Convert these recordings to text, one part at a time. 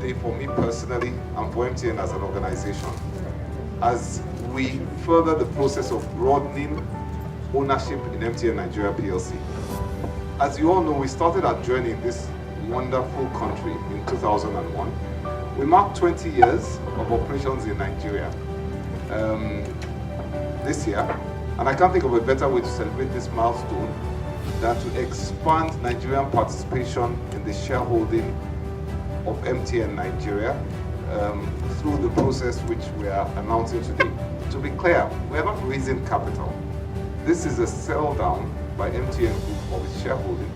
importantly for me personally and for MTN as an organization, as we further the process of broadening ownership in MTN Nigeria PLC. As you all know, we started our journey in this wonderful country in 2001. We marked 20 years of operations in Nigeria this year, and I can't think of a better way to celebrate this milestone than to expand Nigerian participation in the shareholding of MTN Nigeria through the process which we are announcing today. To be clear, we are not raising capital. This is a sell down by MTN Group of its shareholding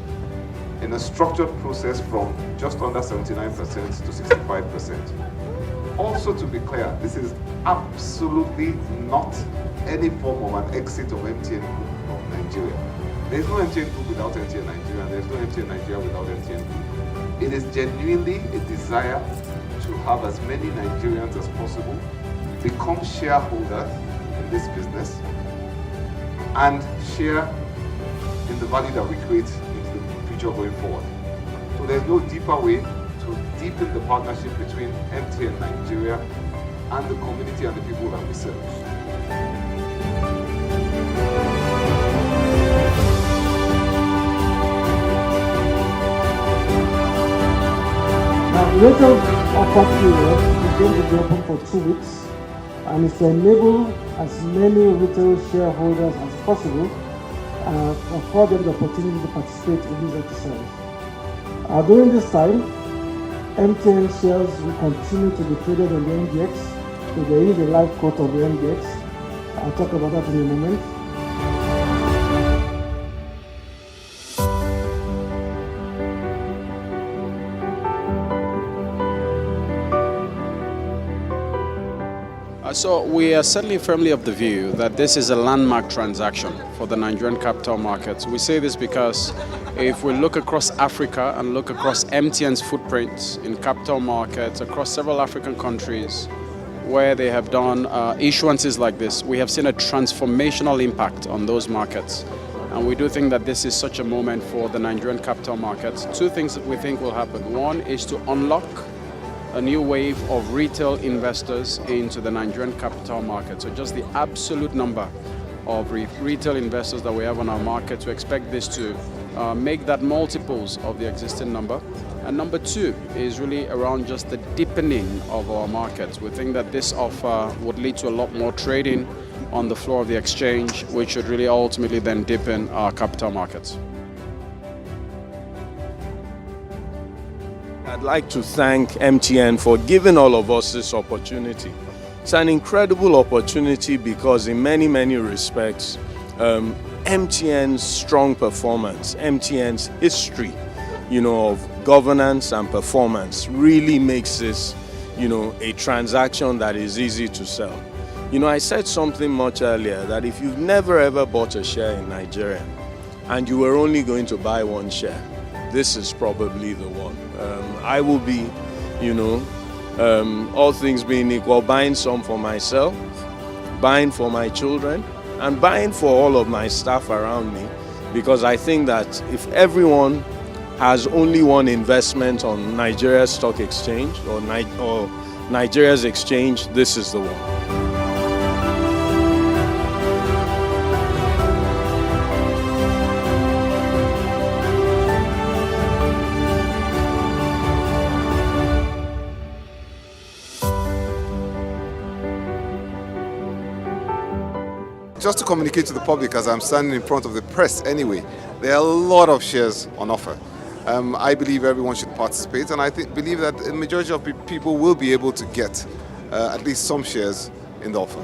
in a structured process from just under 79% to 65%. Also, to be clear, this is absolutely not any form of an exit of MTN Group of Nigeria. There is no MTN Group without MTN Nigeria, and there is no MTN Nigeria without MTN Group. It is genuinely a desire to have as many Nigerians as possible become shareholders in this business and share in the value that we create into the future going forward. So there's no deeper way to deepen the partnership between MTN Nigeria and the community and the people that we serve. Now, the retail offer period is going to be open for 2 weeks, and it's to enable as many retail shareholders as possible for them the opportunity to participate in this exercise. During this time, MTN shares will continue to be traded on the NDX, so there is a live quote of the NDX. I'll talk about that in a moment. So we are certainly firmly of the view that this is a landmark transaction for the Nigerian capital markets. We say this because if we look across Africa and look across MTN's footprints in capital markets across several African countries where they have done issuances like this, we have seen a transformational impact on those markets. And we do think that this is such a moment for the Nigerian capital markets. 2 things that we think will happen. One is to unlock a new wave of retail investors into the Nigerian capital market. So just the absolute number of retail investors that we have on our market, we expect this to make that multiples of the existing number. And number 2 is really around just the deepening of our markets. We think that this offer would lead to a lot more trading on the floor of the exchange, which should really ultimately then deepen our capital markets. I'd like to thank MTN for giving all of us this opportunity. It's an incredible opportunity because in many, many respects, MTN's strong performance, MTN's history, of governance and performance really makes this, a transaction that is easy to sell. I said something much earlier that if you've never ever bought a share in Nigeria and you were only going to buy 1 share, this is probably the one. I will be, all things being equal, buying some for myself, buying for my children, and buying for all of my staff around me, because I think that if everyone has only one investment on Nigeria's stock exchange or Nigeria's exchange, this is the one. Just to communicate to the public, as I'm standing in front of the press anyway, there are a lot of shares on offer. I believe everyone should participate, and I believe that the majority of people will be able to get at least some shares in the offer.